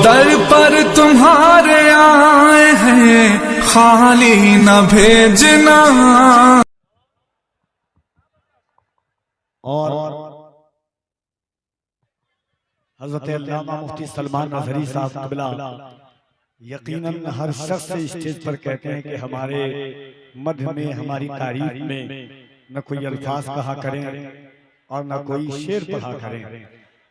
दर पर तुम्हारे आए हैं, खाली न भेजना। और हजरत अल्लामा मुफ्ती सलमान नजरी साहब क़िबला यकीनन हर शख्स से स्टेज पर कहते हैं कि हमारे मध्य में, हमारी तारीफ में न कोई अल्फाज कहा करें और न कोई शेर पढ़ा करें।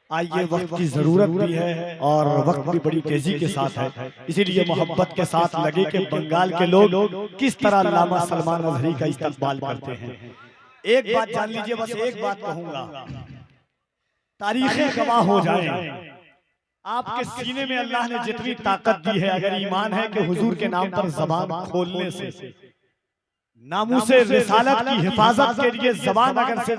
आइए, वक्त की जरूरत भी है और वक्त भी बड़ी तेजी के साथ है, इसीलिए मोहब्बत के साथ लगे कि बंगाल के लोग किस तरह अल्लामा सलमान नजरी का इस्तकबाल करते हैं। एक बात जान लीजिए, बस एक बात कहूंगा, तारीखें गवाह हो जाएं, आपके सीने में अल्लाह ने जितनी ताकत दी है, अगर ईमान है कि हुजूर के नाम पर जबान खोलने से, नामूसे रिसालत की हिफाजत के लिए जबान अगर से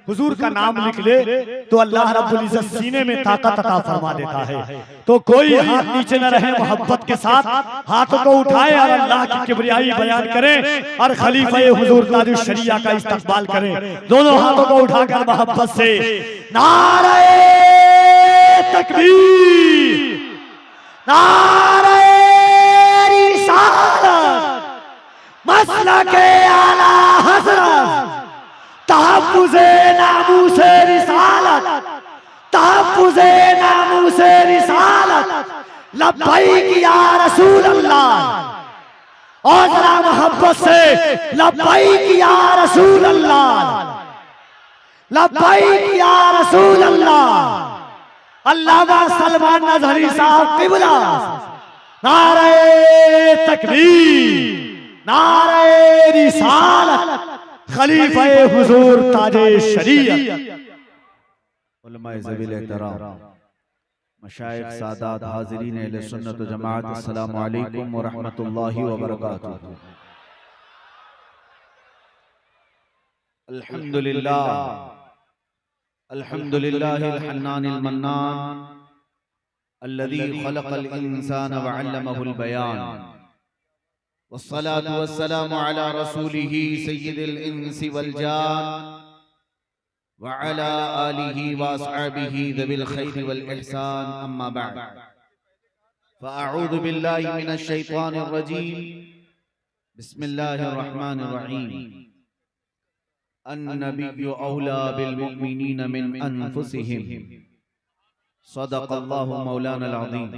हुजूर का नाम निकले तो अल्लाह रब्बुल इज्जत सीने में ताकत अता फरमा देता है। तो कोई हाथ नीचे न रहे, मोहब्बत के साथ हाथों को उठाए और अल्लाह की किबरियाई बयान करें और खलीफा हुजूर ताजुश शरिया का इस्तकबाल करें। दोनों हाथों को उठाकर मोहब्बत से नारे तकबीर, नारे रिसालत, मसलके आला हज़रत, तहफ़्फ़ुज़े नामूसे रिसालत, तहफ़्फ़ुज़े नामूसे रिसालत, लब्बैक या रसूल अल्लाह। और जरा मोहब्बत से लब्बैक या रसूल अल्लाह, लब्बैक या रसूल अल्लाह। अल्लामा सलमान नजरी साहब क़िबला, नारे तकबीर, नारे रिसालत, खलीफे हुजूर ताजे शरीयत। उलमाए ज़वील एहतराम, मशाइख, सादात, हाज़रीन अहले सुन्नत व जमाअत, अस्सलामु अलैकुम व रहमतुल्लाहि व बरकातुहू। अल्हम्दुलिल्लाह, अल्हम्दुलिल्लाहिल हन्नानिल मन्नान, अल्लज़ी खलक़ल इंसान व अल्लमहुल बयान, वस्सलातु वस्सलामु अला रसूलिही सय्यिदिल इंसी वल जान व अला आलिही व अस्हाबिही ज़विल खैरि वल इहसान, अम्मा बअद। फ़अऊज़ु बिल्लाहि मिनश शैतानिर रजीम, बिस्मिल्लाहिर रहमानिर रहीम। अन्नबिय्यु औला बिल मुमिनीन मिन अनफुसिहिम, सदक़ल्लाहु मौलाना अज़ीम।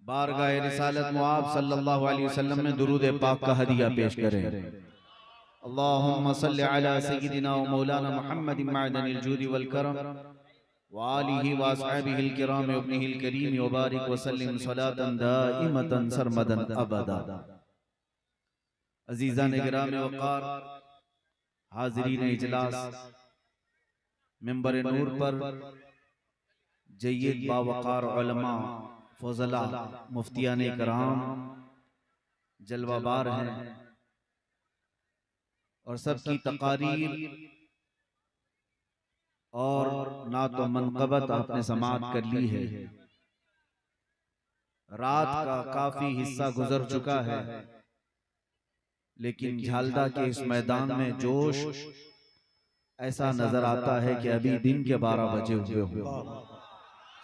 बारगाह रिसालत मुआब सल्लल्लाहु अलैहि वसल्लम में दुरूद पाक का हदिया पेश करें। अल्लाहुम्मा सल्लि अला सय्यिदिना व मौलाना मुहम्मद मअदनिल जूदि वल करम व आलिहि व अस्हाबिहिल किराम व इब्निहिल करीम व बारिक व सल्लिम सलातन दाइमतन सरमदन अबदा। अज़ीज़ान गिराम वक़ार, हाज़रीन इजलास, मिंबर नूर पर जय्यद बावक़ार उलमा, फज़ला, मुफ्तियान कराम जलवाबार हैं और सबकी तकारीर और नात व मनक़बत आपने समाअत कर ली है। रात का काफी हिस्सा गुजर चुका है, लेकिन झालदा के इस मैदान में जोश ऐसा नजर आता है कि अभी दिन के 12 बजे हुए हों।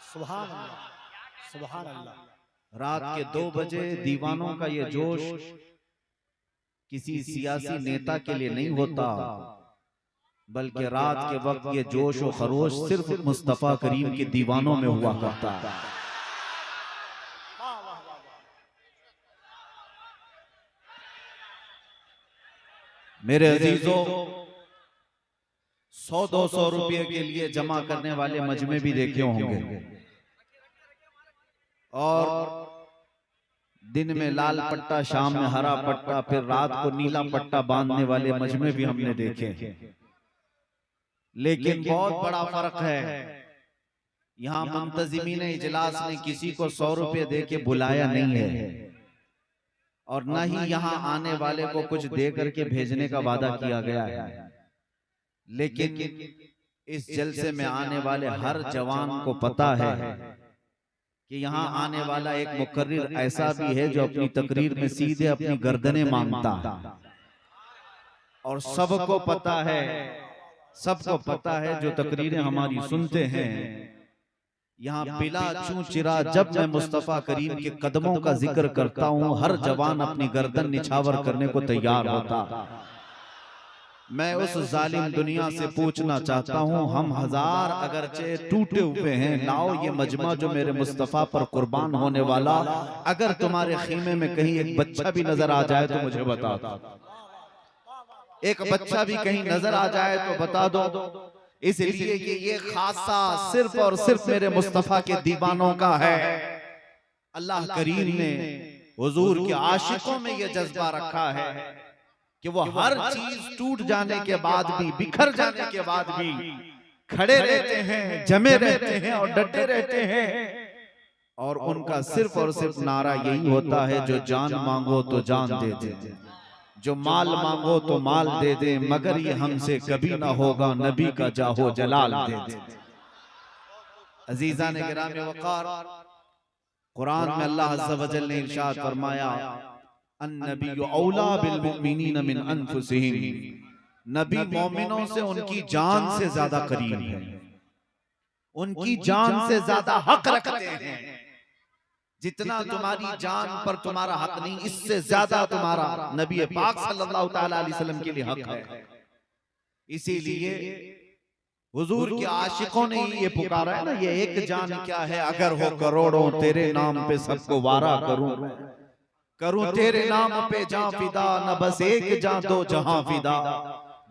सुभान अल्लाह, सुभान अल्लाह। रात के 2 बजे दीवानों का ये जोश किसी सियासी नेता के लिए नहीं होता, बल्कि रात के वक्त ये जोश और खरोश सिर्फ मुस्तफा करीम के दीवानों में हुआ करता है। मेरे अजीजों, 100-200 रुपये के लिए जमा करने वाले मजमे भी देखे होंगे और दिन में लाल पट्टा, शाम में हरा पट्टा, फिर रात को नीला पट्टा बांधने वाले मजमे भी हमने देखे। लेकिन बहुत बड़ा फर्क है, यहाँ मुंतजिमीन इजलास ने किसी को 100 रुपये दे के बुलाया नहीं है और न ही यहाँ आने वाले को कुछ दे करके भेजने का वादा किया गया है। लेकिन इस जलसे में आने वाले हर जवान को पता है कि यहाँ आने वाला एक मुकर्रिर ऐसा भी है जो अपनी तकरीर में सीधे अपनी गर्दनें मांगता है। और सबको पता है जो तकरीरें हमारी सुनते हैं यहाँ बिला चूचिरा जब मैं मुस्तफा करीम के कदमों का जिक्र करता हूँ, हर जवान अपनी गर्दन निछावर करने को तैयार होता। मैं उस जालिम दुनिया से पूछना चाहता हूँ, हम हजार अगरचे टूटे हुए हैं, लाओ ये मजमा जो मेरे मुस्तफा पर कुर्बान होने वाला, अगर तुम्हारे खीमे में कहीं एक बच्चा भी नजर आ जाए तो मुझे बता दो। एक बच्चा भी कहीं नजर आ जाए तो बता दो, इसलिए कि ये खासा सिर्फ और सिर्फ मेरे मुस्तफा के दीवानों का है। अल्लाह करीम ने हुजूर के आशिकों में ये जज्बा रखा है कि वो हर चीज टूट जाने के बाद भी, बिखर जाने के बाद भी खड़े रहते हैं, जमे रहते हैं और डटे रहते हैं। और उनका सिर्फ और सिर्फ नारा यही होता है, जो जान मांगो तो जान दे दे, जो माल मांगो तो माल दे दे, मगर ये हमसे कभी ना होगा, नबी का जाहो जलाल दे दे। अजीजा ने गिरामी वक़ार, कुरान में अल्लाह अज़्ज़ व जल ने इरशाद फरमाया, अन्नबी औला बिल मुमिनीन मिन अनफुसिहिम, नबी मोमिनों से उनकी जान से ज्यादा करीब है, उनकी जान से ज्यादा हक रखते हैं। जितना तुम्हारी जान पर तुम्हारा हक नहीं, इससे ज्यादा तुम्हारा नबी पाक सल्लल्लाहु तआला अलैहि वसल्लम के लिए हक है। इसीलिए हुजूर के आशिकों ने ये पुकारा है ना, ये एक जान क्या है, अगर हो करोड़ों तेरे नाम पे सबको वारा करूं, करूं तेरे नाम पे जां फिदा, न बस एक जान दो जहां फिदा,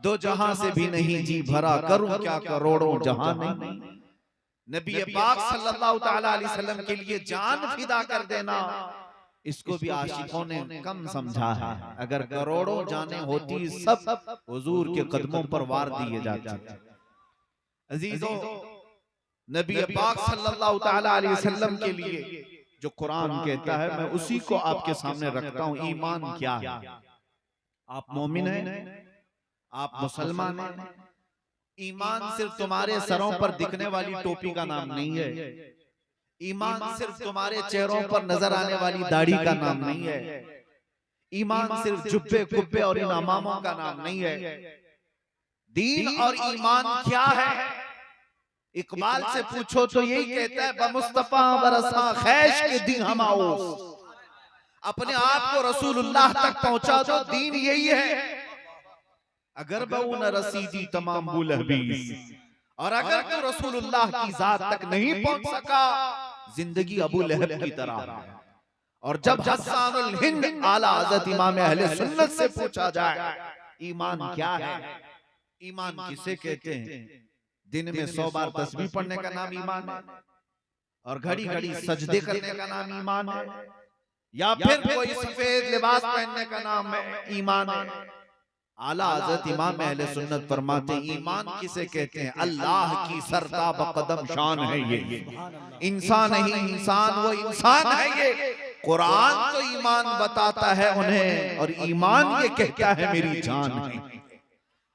दो जहां से भी नहीं जी भरा, करूं क्या करोड़ों जहां नहीं। नबी पाक सल्लल्लाहु तआला अलैहि वसल्लम के लिए जान फिदा कर देना, इसको भी आशिकों ने कम समझा है। अगर करोड़ों जाने होती, सब हुजूर के कदमों पर वार दिए जाते। अजीजों, नबी पाक सल्लल्लाहु तआला अलैहि वसल्लम के लिए जो कुरान कहता है, मैं उसी को आपके सामने रखता हूं। ईमान क्या है? आप मोमिन हैं, आप मुसलमान हैं। ईमान सिर्फ तुम्हारे सरों पर दिखने वाली टोपी का नाम नहीं है, ईमान सिर्फ तुम्हारे चेहरों पर नजर आने वाली दाढ़ी का नाम नहीं है, ईमान सिर्फ जुब्बे कुब्बे और इमामों का नाम नहीं है। दीन और ईमान क्या है? इकबाल से पूछो तो यही कहता है, बमुस्तफा बरसा खैश के दिन हम आओ, अपने आप को रसूलुल्लाह तक पहुंचा दो, दीन यही है। अगर बहु न रसीदी तमाम बुलहबीस, और अगर तो रसूलुल्लाह की जात तक नहीं पहुंच सका, जिंदगी अबू लहब की तरह। और जब हस्सानुल हिंद आला हज़रत इमाम अहले सुन्नत से पूछा जाए ईमान क्या है, ईमान किसे कहते हैं, दिन में 100 बार तस्बीह पढ़ने का नाम ईमान है, और घड़ी घड़ी सजदे करने का नाम ईमान है, या फिर कोई सफेद लिबास पहनने का नाम है ईमान है। आला हज़रत इमाम अहले सुन्नत फरमाते, ईमान किसे कहते हैं? अल्लाह की सरताब कदम शान है ये, इंसान नहीं इंसान, वो इंसान है ये। कुरान तो ईमान बताता है उन्हें, और ईमान ये कहता है मेरी जान है।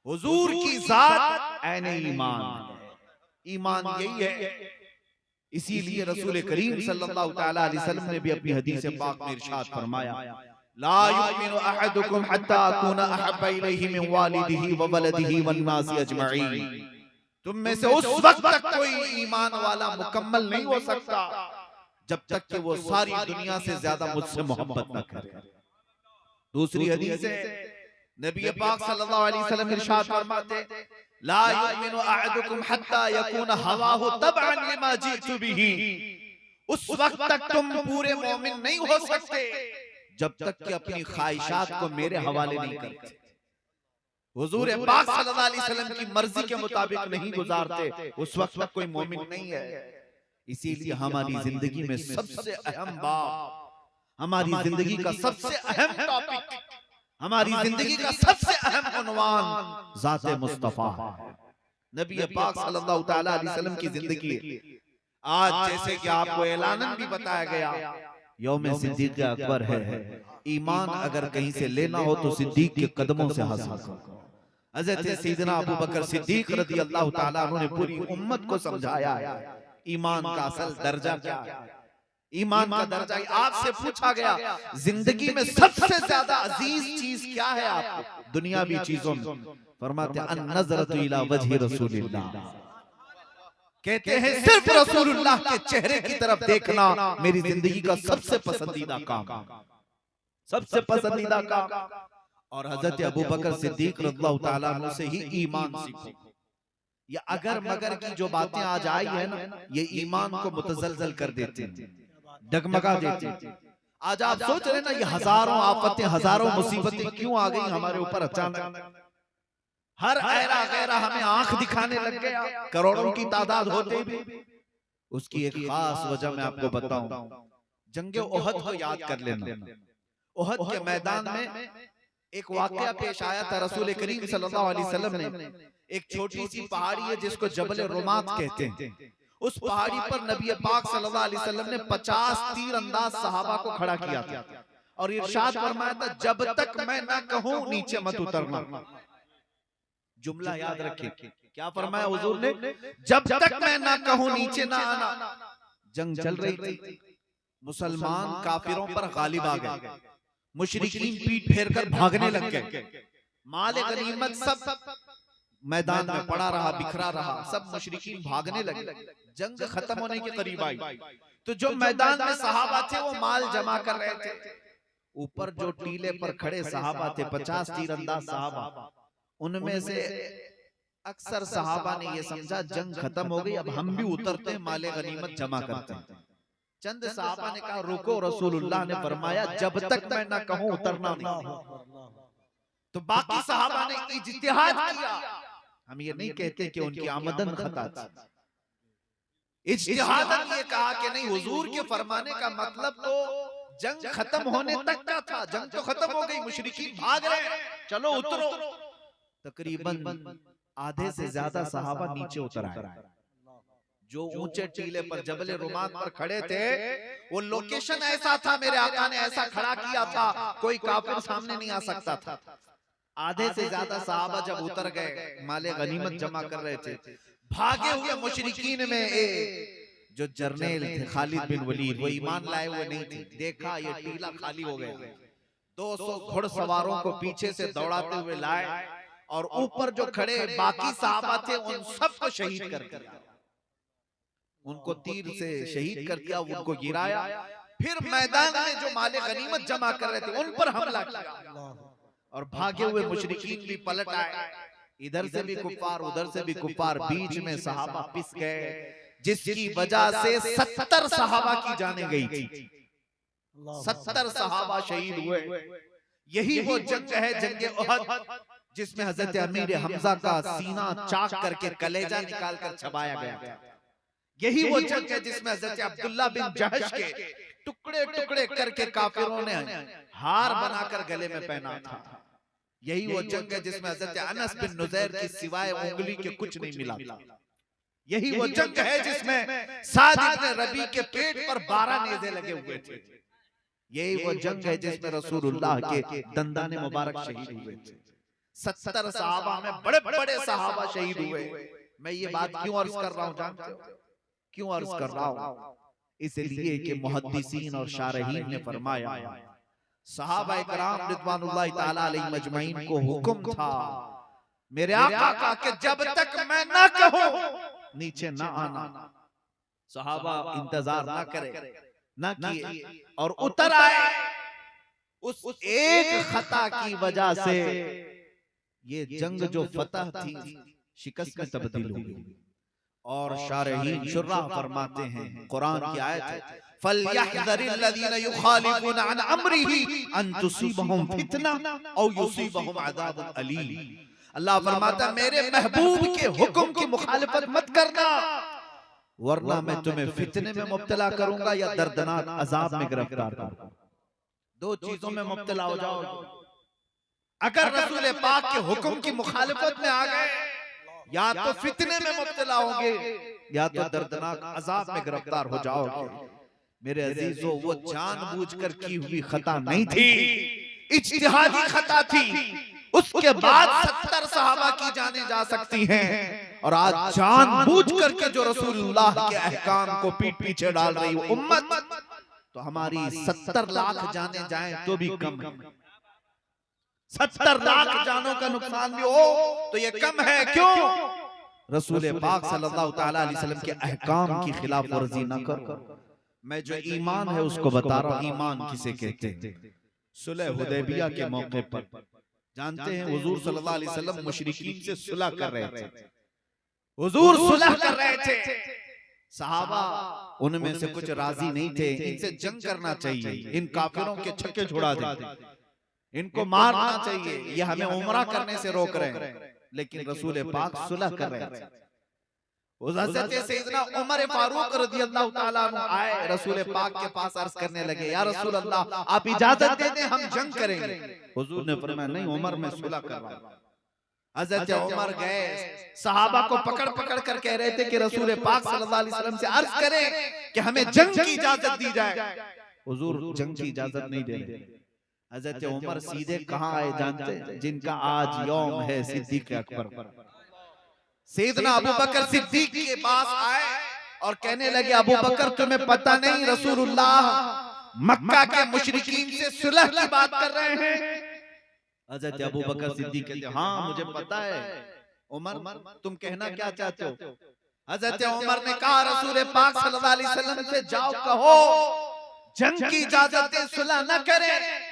हुजूर की जात ऐने ईमान, ईमान यही है। इसीलिए रसूल करीम सल्लल्लाहु तआला अलैहि वसल्लम ने भी अपनी हदीस पाक में इरशाद फरमाया, ला युमिनु अहदुकुम हत्ता अकूना अहब्बा इलैहि मिन वालिदिही व वलदिही वन नासी अजमईन। तुम में से उस वक्त तक कोई ईमान वाला मुकम्मल नहीं हो सकता जब तक कि वो सारी दुनिया से ज्यादा मुझसे मोहब्बत न करे। दूसरी हदीस है, नबी पाक सल्लल्लाहु अलैहि वसल्लम इरशाद फरमाते, ला युमिनु अहदुकुम हत्ता यकूना हवाहु तबअन लिमा जीतु बिही। उस वक्त तक तुम पूरे मोमिन नहीं हो सकते जब तक कि अपनी ख्वाहिशात को मेरे हवाले नहीं करते, हुजूर पाक सल्लल्लाहु अलैहि वसल्लम की मर्जी के मुताबिक नहीं गुजारते, उस वक्त तक कोई मोमिन नहीं है। इसीलिए हमारी जिंदगी में सबसे अहम बात, हमारी जिंदगी का सबसे अहम टॉपिक, हमारी जिंदगी का सबसे अहम उन्वान ज़ाते मुस्तफा है, नबी पाक सल्लल्लाहु तआला अलैहि वसल्लम की जिंदगी। आज जैसे कि आपको ऐलानन भी बताया गया, यौम सिद्दीक़ अकबर है। ईमान अगर कहीं से लेना हो तो सिद्दीक के कदमों से हासिल करो। हज़रत सैयदना अबू बकर सिद्दीक रज़ी अल्लाह ताला अन्हु ने पूरी उम्मत को समझाया ईमान का असल दर्जा क्या है। ईमान का दर्जा आपसे पूछा गया, जिंदगी में सबसे ज्यादा अजीज चीज क्या है आपको दुनियावी चीजों में? फरमाते अन नज़रतु इला वजहि रसूलिल्लाह, कहते हैं सिर्फ रसूलुल्लाह के चेहरे की तरफ देखना मेरी जिंदगी का सबसे पसंदीदा काम, सबसे पसंदीदा काम। और हजरत अबू बकर सिद्दीक रज़ियल्लाहु ताला अन्हु से ही ईमान सीखो। ये अगर मगर की जो बातें आज आई है ना, ये ईमान को मुतजलजल कर देते हैं, डगमगा देते हैं। आज आप सोच रहे ना, ये हजारों आफतें, हजारों मुसीबतें क्यों आ गई हमारे ऊपर अचानक। हर ऐरा गैरा हमें आंख दिखाने लग गया, करोड़ों की तादाद होते भी। उसकी एक खास वजह मैं आपको बताऊं, जंगे ओहद को याद कर लेना। ओहद के मैदान में एक वाकया पेश आया था। रसूल करीम सल्लल्लाहु अलैहि वसल्लम ने, एक छोटी सी पहाड़ी है जिसको जबल रुमात कहते हैं, उस पहाड़ी पर नबी पाक सल्लल्लाहु अलैहि वसल्लम ने 50 तीर अंदाज सहाबा को खड़ा किया था और इरशाद फरमाया था, जब तक मैं ना कहूं नीचे मत उतरना। जुमला याद रखिए, क्या फरमाया हुजूर ने, जब तक मैं ना कहूं नीचे ना आना। जंग चल रही थी, मुसलमान काफिरों पर गालिब आ गए, मुशरिकीन पीठ फेरकर भागने लग गए, माल गनीमत सब मैदान में पड़ा रहा, बिखरा रहा, सब मुशरिकीन भागने लगे। जंग खत्म होने के करीब आई तो जो मैदान में सहाबा थे वो माल जमा कर रहे थे। ऊपर जो टीले पर खड़े सहाबा थे, 50 तीरंदाज सहाबा, उनमें से अक्सर सहाबा ने ये समझा जंग खत्म हो गई, अब हम भी उतरते हैं, माले गनीमत जमा करते हैं। चंद सहाबा ने कहा रुको, रसूलुल्लाह ने फरमाया जब तक मैं ना कहूं उतरना नहीं। तो बाकी सहाबा ने इज्तिहाद किया। हम ये नहीं कहते कि उनकी आमदन खता थी, इज्तिहादन ये कहा कि नहीं, हुजूर के फरमाने का मतलब तो जंग खत्म होने तक का था, जंग तो खत्म हो गई, मुशरिकीन भाग रहे हैं, चलो उतरो। तकरीबन आधे से ज्यादा सहाबा नीचे उतर आए। जो ऊंचे टीले पर जबल रुमात पर खड़े थे, वो लोकेशन ऐसा था, मेरे आका ने ऐसा खड़ा किया था, कोई काफिर सामने नहीं आ सकता था। आधे से ज्यादा सहाबा जब उतर गए, माले गनीमत जमा कर रहे थे, भागे हुए मुशरिकीन में जो जर्नेल थे खालिद बिन वलीद, वो ईमान लाए हुए नहीं थे। देखा ये टीला खाली हो गया, 200 घुड़सवारों को पीछे से दौड़ाते हुए लाए और ऊपर जो खड़े बाकी सहाबा थे उन सबको शहीद कर दिया, उनको तीर से शहीद कर दिया, उनको गिराया। फिर मैदान में जो माले गनीमत जमा कर रहे थे उन पर हमला किया और भागे हुए मुशरिकीन भी पलट आए। इधर से भी कुफार, उधर से भी कुफार, बीच में सहाबा पिस गए, जिसकी वजह से 70 सहाबा की जाने गई थी, 70 सहाबा शहीद हुए। यही वो जंग है, जंगे ओहद, जिसमें हजरत अमीर हमजा का सीना चाक करके कलेजा निकाल कर छबाया गया था। यही वो जंग है जिसमें हजरत अब्दुल्ला बिन जहश के टुकड़े टुकड़े करके काफिरों ने हार बनाकर गले में पहना था। यही वो जंग है जिसमें हजरत अनस बिन नुज़ैर की सिवाय उंगली के कुछ नहीं मिला था। यही वो जंग है जिसमें साद इब्न रबी के पेट पर 12 नेज़े लगे हुए थे। यही वो जंग है जिसमें रसूलुल्लाह के दंदाने मुबारक शहीद हुए थे। 70 सहाबा में बड़े बड़े सहाबा शहीद हुए। मैं ये बात क्यों अर्ज कर रहा हूँ जानते हो? क्यों अर्ज कर रहा हूँ? इसलिए कि मुहद्दिसीन और शारहीन ने फरमाया, सहाबा इकराम रिज़वानुल्लाहि ताला अलैहिम अजमईन को हुक्म था मेरे आका का कि जब तक मैं ना कहूं नीचे ना आना। सहाबा इंतजार ना करे, ना किए और उतर आए। उस एक खता की वजह से ये जंग जो फतह थी शिकस्त में तब्दील हो गई। और शारहीन शुर्राह फरमाते हैं, कुरान की आयत है, फलयहज़रिल्लज़ीना युखालिफूना अन अम्रिही अन तुसीबहुम फितना औ युसीबहुम अज़ाबुन अलीम। अल्लाह फरमाता है मेरे महबूब के हुक्म की मुखालिफत मत करना, वरना मैं तुम्हें फितने में मुब्तला करूंगा या दर्दनाक अजाब में गिरफ्तार करूंगा। दो चीजों में मुब्तला हो जाओगे। अगर रसूल पाक के हुक्म की मुखालिफत में आ गए, या तो फितने में मुब्तला होंगे या तो दर्दनाक अजाब में गिरफ्तार हो जाओगे। मेरे अजीजों, वो जानबूझकर की हुई खता नहीं थी, इज्तिहादी खता थी। उसके बाद 70 सहाबा की जाने जा सकती हैं और आज जानबूझकर के जो रसूलुल्लाह के अहकाम को पीठ पीछे डाल रही है उम्मत, तो हमारी 70 लाख जाने जाएं तो भी कम है। 70 लाख जानों का नुकसान भी हो तो ये कम है। क्यों? रसूल पाक सल्लल्लाहु ताला अलैहि वसल्लम के अहकाम की खिलाफ वर्जी न करो। मैं जो ईमान है उसको बता रहा हूँ, ईमान किसे कहते हैं। सुलह हुदैबिया के मौके पर जानते हैं हुजूर सल्लल्लाहु अलैहि वसल्लम मुशरिकीन से सुलह कर रहे थे। हुजूर सुलह कर रहे थे, सहाबा उनमें से कुछ राजी नहीं थे, इनसे जंग करना चाहिए, इन काफिरों के छक्के छुड़ा दें, इनको मारना चाहिए, ये हमें उमरा करने से रोक रहे हैं। लेकिन रसूल पाक सुलह कर रहे थे। हज़रत सैयदना उमर फारूक रज़ियल्लाहु ताला अन्हु आए, रसूल पाक के पास अर्ज करने लगे, या रसूल अल्लाह आप इजाजत दे दें, हम जंग करेंगे। हुजूर ने फरमाया नहीं उमर, मैं सुलह कर रहा हूं। हज़रत उमर गए, सहाबा को पकड़ पकड़ कर कह रहे थे कि रसूल पाक सल्लल्लाहु अलैहि वसल्लम से अर्ज करें कि हमें जंग की इजाजत दी जाए। हुजूर जंग की इजाजत नहीं दे रहे। हज़रत उमर सीधे कहां आए जानते हैं? जिनका आज यौम है सिद्दीक़ अकबर, सैयदना अबू बकर सिद्दीक के पास आए और कहने लगे, अबू बकर तुम्हें पता नहीं रसूलुल्लाह मक्का के मुशरिकीन से सुलह की बात कर रहे हैं? हज़रत अबू बकर सिद्दीक कहते हाँ मुझे पता है। उमर तुम कहना क्या चाहते हो? हज़रत उमर ने कहा रसूल पाक सल्लल्लाहु अलैहि वसल्लम से जाओ कहो जंग की इजाजत दे, सुलह न करें।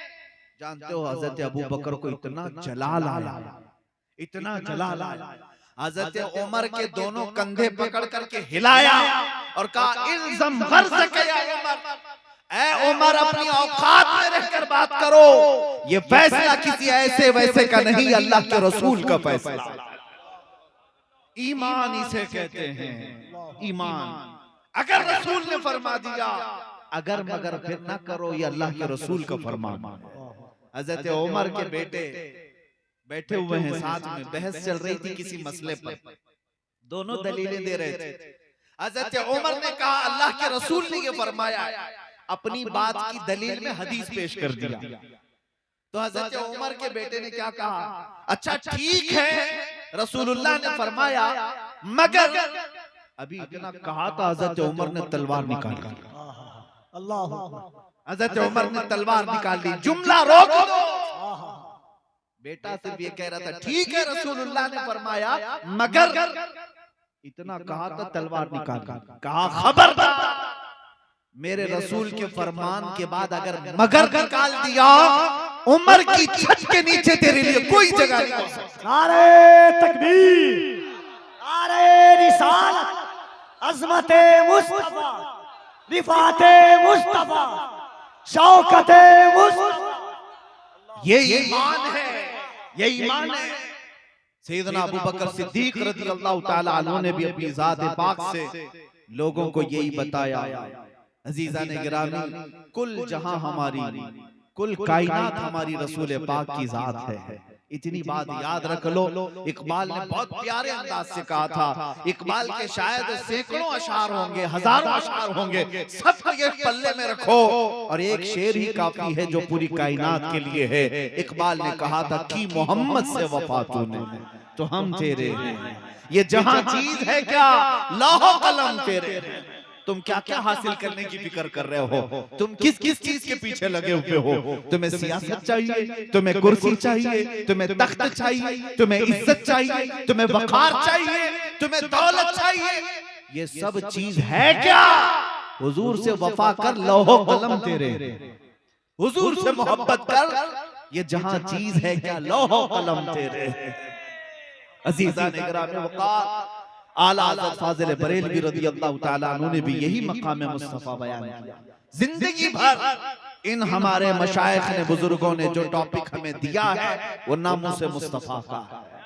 जानते हो हज़रत अबू बकर को इतना जलाल आया, इतना जलाल आया। हज़रत उमर के दोनों कंधे पकड़ करके हिलाया और कहा इल्ज़म ग़र्ज़क या उमर, ऐ उमर अपनी औकात में रहकर बात करो, ये फैसला किसी ऐसे वैसे का नहीं, अल्लाह के रसूल का फैसला। ईमान इसे कहते हैं, ईमान। अगर रसूल ने फरमा दिया, अगर मगर फिर ना करो, ये अल्लाह के रसूल का फरमान। हज़रत उमर के बेटे बैठे हुए हैं, साथ में बहस चल रही थी किसी मसले पर, दोनों दलीलें दे रहे थे। हज़रत उमर ने कहा अल्लाह के रसूल ने ये फरमाया, अपनी बात की दलील में हदीस पेश कर दिया। तो हज़रत उमर के बेटे ने क्या कहा, अच्छा ठीक है रसूलुल्लाह ने फरमाया, मगर अभी इतना कहा था हज़रत उमर ने तलवार निकाल ली। हज़रत उमर ने तलवार निकाल ली, जुमला रोक दो। बेटा सिर्फ ये कह रहा था ठीक है रसूलुल्लाह ने फरमाया, मगर इतना कहा था तलवार निकाल ली। कहा खबरदार, मेरे रसूल के फरमान के बाद अगर मगर निकाल दिया, उमर की छत के नीचे तेरे लिए कोई जगह नहीं हो सकती। नारे तकबीर, नारे रिसालत, अज़मते मुस्तफा, रिफाते मुस्तफा, शौकते मुस्तफा, ये ईमान है, ये ईमान है। सैयदना अबू बकर सिद्दीक रज़ियल्लाहु ताला अन्हु ने भी अपनी ज़ात पाक से लोगों को यही बताया। अजीज़ान गिरामी, कुल जहां हमारी, कुल कायनात हमारी रसूल पाक की ज़ात है। इतनी बात याद रख लो। इकबाल ने बहुत प्यारे अंदाज से कहा था, इकबाल के शायद सैकड़ों अशार होंगे, हजारों अशार होंगे, सबको ये पल्ले में रखो और एक शेर ही काफी है जो पूरी कायनात के लिए है। इकबाल ने कहा था कि मोहम्मद से वफा तूने तो हम तेरे हैं, ये जहां चीज है क्या लौह कलम तेरे हैं। तुम क्या क्या हासिल करने की फिक्र कर रहे हो, तुम किस किस चीज के पीछे लगे हुए हो। तुम्हें सियासत चाहिए, तुम्हें कुर्सी चाहिए, तुम्हें तख्त चाहिए, तुम्हें इज्जत चाहिए, तुम्हें वक़ार चाहिए, तुम्हें दौलत चाहिए, ये सब चीज है क्या? हुजूर से वफा कर, लौह कलम तेरे, हुजूर से मोहब्बत कर, ये जहां चीज है क्या लौह कलम तेरे। अजीज़ान इकराम वक़ार, आला हज़रत फाज़िल बरेलवी रज़ियल्लाहु ताला अन्हु ने भी यही मकाम मुस्तफ़ा बयान किया। जिंदगी भर इन हमारे मशाइख ने, बुजुर्गों ने जो टॉपिक हमें दिया है वो नामूस मुस्तफ़ा का है।